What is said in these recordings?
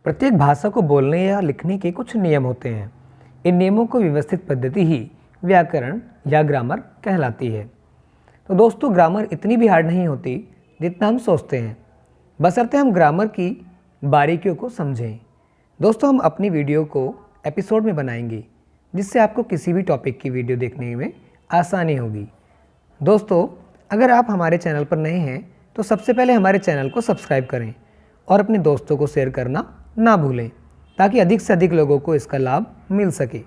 प्रत्येक भाषा को बोलने या लिखने के कुछ नियम होते हैं। इन नियमों को व्यवस्थित पद्धति ही व्याकरण या ग्रामर कहलाती है। तो दोस्तों, ग्रामर इतनी भी हार्ड नहीं होती जितना हम सोचते हैं, बशर्ते हम ग्रामर की बारीकियों को समझें। दोस्तों, हम अपनी वीडियो को एपिसोड में बनाएंगे जिससे आपको किसी भी टॉपिक की वीडियो देखने में आसानी होगी। दोस्तों, अगर आप हमारे चैनल पर नए हैं तो सबसे पहले हमारे चैनल को सब्सक्राइब करें और अपने दोस्तों को शेयर करना ना भूलें ताकि अधिक से अधिक लोगों को इसका लाभ मिल सके।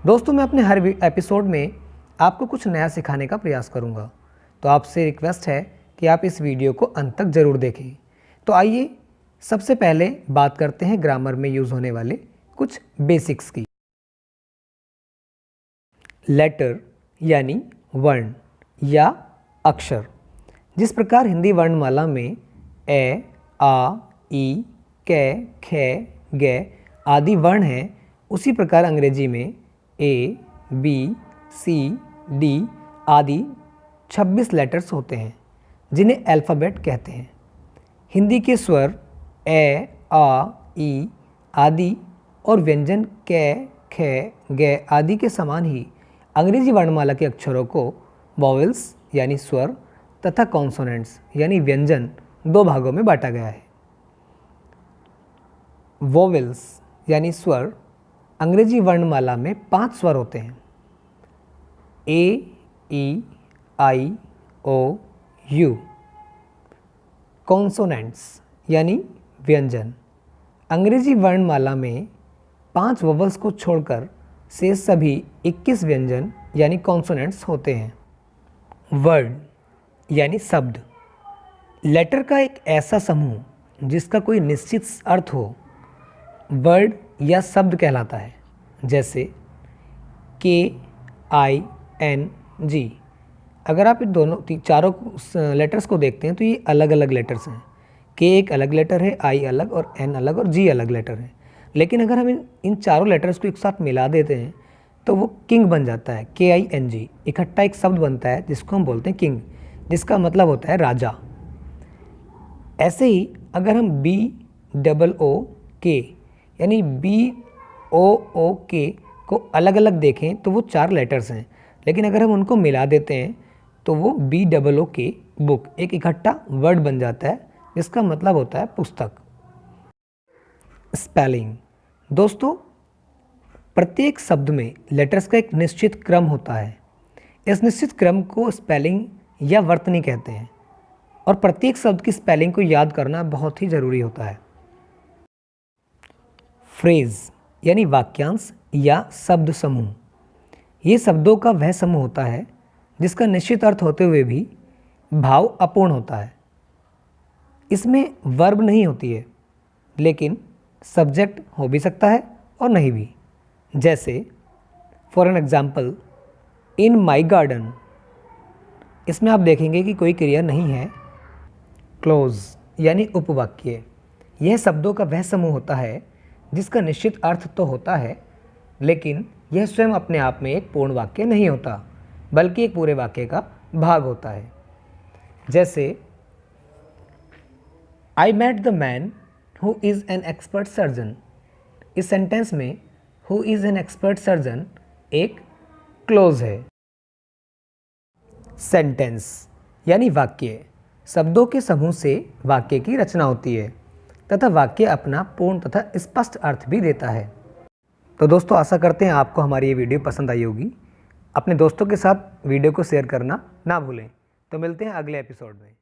दोस्तों, मैं अपने हर एपिसोड में आपको कुछ नया सिखाने का प्रयास करूंगा, तो आपसे रिक्वेस्ट है कि आप इस वीडियो को अंत तक ज़रूर देखें। तो आइए सबसे पहले बात करते हैं ग्रामर में यूज़ होने वाले कुछ बेसिक्स की। लेटर यानी वर्ण या अक्षर। जिस प्रकार हिंदी वर्णमाला में ए, आ, ई, कै, खे, गे आदि वर्ण हैं, उसी प्रकार अंग्रेजी में ए, बी, सी, डी आदि 26 लेटर्स होते हैं जिन्हें अल्फ़ाबेट कहते हैं। हिंदी के स्वर ए, आ, ई आदि और व्यंजन कै, खे, गे आदि के समान ही अंग्रेजी वर्णमाला के अक्षरों को वॉवेल्स यानी स्वर तथा कॉन्सोनेंट्स यानी व्यंजन दो भागों में बांटा गया है। वॉवेल्स यानी स्वर अंग्रेजी वर्णमाला में 5 स्वर होते हैं: ए, ई, आई, ओ, यू। कॉन्सोनेंट्स यानी व्यंजन अंग्रेजी वर्णमाला में 5 वॉवेल्स को छोड़कर शेष सभी 21 व्यंजन यानी कॉन्सोनेंट्स होते हैं। वर्ड यानी शब्द लेटर का एक ऐसा समूह जिसका कोई निश्चित अर्थ हो वर्ड या शब्द कहलाता है। जैसे के, आई, एन, जी। अगर आप इन दोनों चारों लेटर्स को देखते हैं तो ये अलग अलग लेटर्स हैं। के एक अलग लेटर है, आई अलग और एन अलग और जी अलग लेटर है। लेकिन अगर हम इन चारों लेटर्स को एक साथ मिला देते हैं तो वो किंग बन जाता है। के, आई, एन, जी इकट्ठा एक शब्द बनता है जिसको हम बोलते हैं किंग, जिसका मतलब होता है राजा। ऐसे ही अगर हम बी डबल ओ के यानी बी ओ ओ के को अलग अलग देखें तो वो 4 लेटर्स हैं, लेकिन अगर हम उनको मिला देते हैं तो वो बी डबल ओ के बुक एक इकट्ठा वर्ड बन जाता है जिसका मतलब होता है पुस्तक। स्पेलिंग। दोस्तों, प्रत्येक शब्द में लेटर्स का एक निश्चित क्रम होता है। इस निश्चित क्रम को स्पेलिंग या वर्तनी कहते हैं और प्रत्येक शब्द की स्पेलिंग को याद करना बहुत ही ज़रूरी होता है। फ्रेज यानी वाक्यांश या शब्द समूह। ये शब्दों का वह समूह होता है जिसका निश्चित अर्थ होते हुए भी भाव अपूर्ण होता है। इसमें वर्ब नहीं होती है, लेकिन सब्जेक्ट हो भी सकता है और नहीं भी। जैसे for an example, in my garden. इसमें आप देखेंगे कि कोई क्रिया नहीं है। क्लोज यानी उपवाक्य। यह शब्दों का वह समूह होता है जिसका निश्चित अर्थ तो होता है, लेकिन यह स्वयं अपने आप में एक पूर्ण वाक्य नहीं होता, बल्कि एक पूरे वाक्य का भाग होता है। जैसे I met the man who is an expert surgeon. इस सेंटेंस में who is an expert surgeon एक क्लोज है। सेंटेंस यानी वाक्य शब्दों के समूह से वाक्य की रचना होती है तथा वाक्य अपना पूर्ण तथा स्पष्ट अर्थ भी देता है। तो दोस्तों, आशा करते हैं आपको हमारी ये वीडियो पसंद आई होगी। अपने दोस्तों के साथ वीडियो को शेयर करना ना भूलें। तो मिलते हैं अगले एपिसोड में।